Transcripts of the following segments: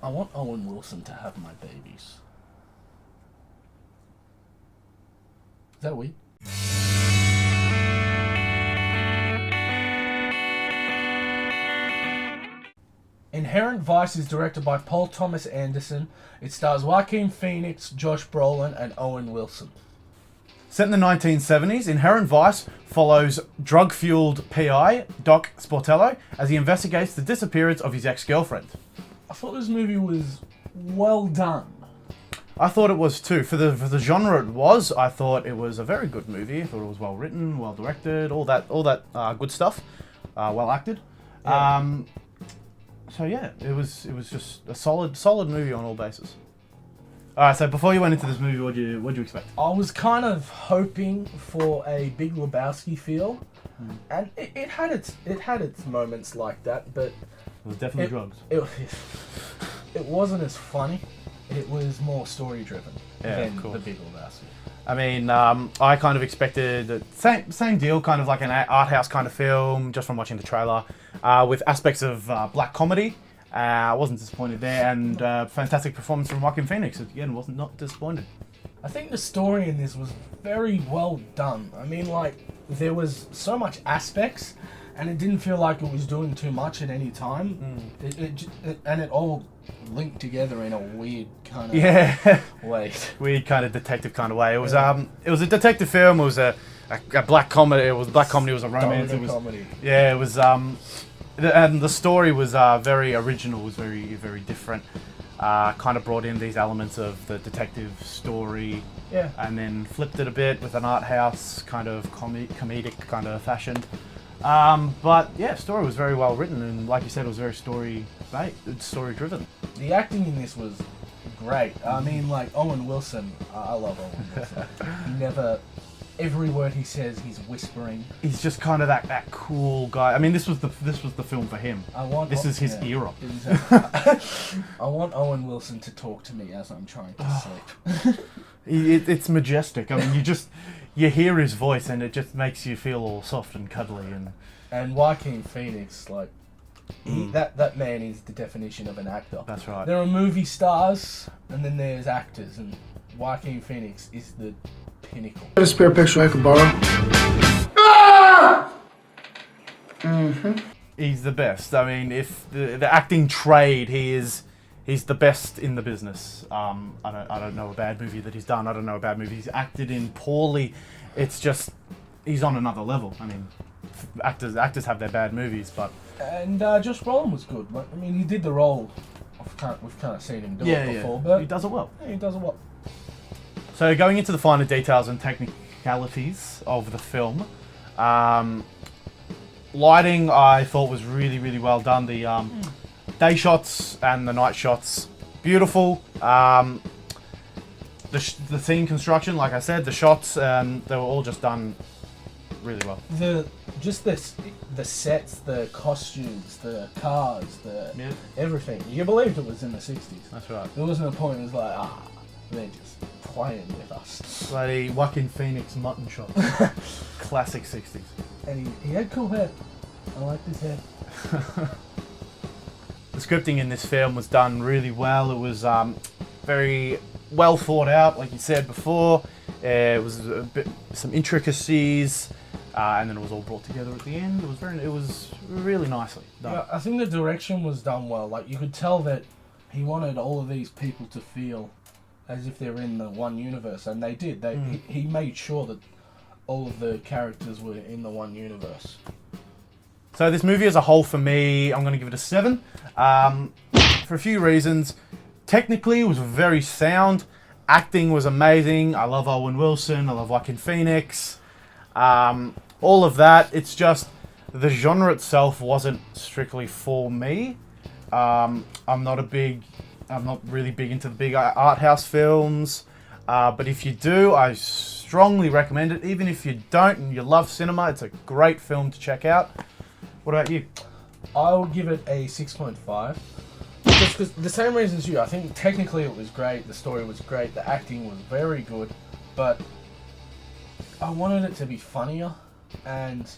I want Owen Wilson to have my babies. Is that weird? Inherent Vice is directed by Paul Thomas Anderson. It stars Joaquin Phoenix, Josh Brolin, and Owen Wilson. Set in the 1970s, Inherent Vice follows drug-fueled PI, Doc Sportello, as he investigates the disappearance of his ex-girlfriend. I thought this movie was well done. I thought it was too. For the genre it was, I thought it was a very good movie. I thought it was well written, well directed, all that good stuff, well acted. Yeah. So yeah, it was just a solid movie on all bases. All right, so before you went into this movie, what'd you expect? I was kind of hoping for a Big Lebowski feel, and it had its moments like that, but It was definitely drugs. It wasn't as funny. It was more story driven than of course. the Big Lebowski. I mean, I kind of expected the same deal, kind of like an art house kind of film, just from watching the trailer, with aspects of black comedy. I wasn't disappointed there, and fantastic performance from Joaquin Phoenix. Again, wasn't not disappointed. I think the story in this was very well done. I mean, like, there was so much aspects, and it didn't feel like it was doing too much at any time. And it all linked together in a weird kind of way. Weird kind of detective kind of way. It was it was a detective film. It was a black comedy. It was black comedy. It was a romance. It was comedy. Yeah, it was and the story was very original. It was very different. Kind of brought in these elements of the detective story. Yeah. And then flipped it a bit with an art house kind of comedic kind of fashion. But yeah, story was very well written, and like you said, it was very story driven. The acting in this was great. I mean, like, Owen Wilson, I love Owen Wilson. Every word he says, he's whispering. He's just kind of that cool guy. I mean, this was the film for him. This is his era. Exactly. I want Owen Wilson to talk to me as I'm trying to sleep. It's majestic. I mean, you hear his voice, and it just makes you feel all soft and cuddly. And Joaquin Phoenix, like, that man is the definition of an actor. That's right. There are movie stars, and then there's actors, and Joaquin Phoenix is the pinnacle. Got a spare picture I could borrow? He's the best. I mean, if the acting trade, he's the best in the business. I don't know a bad movie that he's done. I don't know a bad movie he's acted in poorly. It's just he's on another level. I mean, actors have their bad movies, but And Josh Brolin was good. Like, I mean, he did the role. We've kind of seen him do it before, but he does it well. Yeah, he does it well. So going into the finer details and technicalities of the film, lighting I thought was really well done. The day shots and the night shots, beautiful. The scene construction, like I said, the shots, they were all just done really well. The sets, the costumes, the cars, everything. You believed it was in the 60s. That's right. There wasn't a point it was like, they're just playing with us. Bloody Joaquin Phoenix mutton chop. Classic 60s. And he had cool hair. I liked his hair. The scripting in this film was done really well. It was very well thought out, like you said before. It was some intricacies, and then it was all brought together at the end. It was really nicely done. Yeah, I think the direction was done well. Like, you could tell that he wanted all of these people to feel as if they're in the one universe, and they did. He made sure that all of the characters were in the one universe. So this movie as a whole, for me, I'm going to give it a 7. For a few reasons. Technically, it was very sound. Acting was amazing. I love Owen Wilson. I love Joaquin Phoenix. All of that. It's just the genre itself wasn't strictly for me. I'm not really big into the big art house films. But if you do, I strongly recommend it. Even if you don't and you love cinema, it's a great film to check out. What about you? I would give it a 6.5. Just because the same reasons you. I think technically it was great. The story was great. The acting was very good. But I wanted it to be funnier. And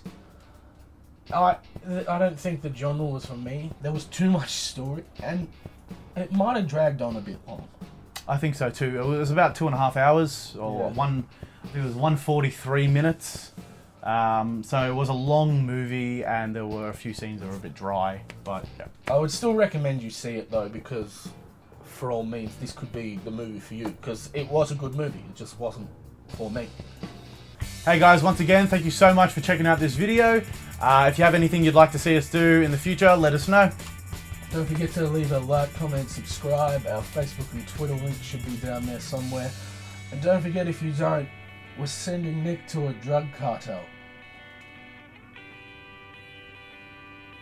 I don't think the genre was for me. There was too much story. And It might have dragged on a bit long. I think so too. It was about 2.5 hours, or Yeah. I think it was 143 minutes. So it was a long movie, and there were a few scenes that were a bit dry. But yeah. I would still recommend you see it though, because for all means, this could be the movie for you. Because it was a good movie, it just wasn't for me. Hey guys, once again, thank you so much for checking out this video. If you have anything you'd like to see us do in the future, let us know. Don't forget to leave a like, comment, subscribe. Our Facebook and Twitter link should be down there somewhere. And don't forget, if you don't, we're sending Nick to a drug cartel.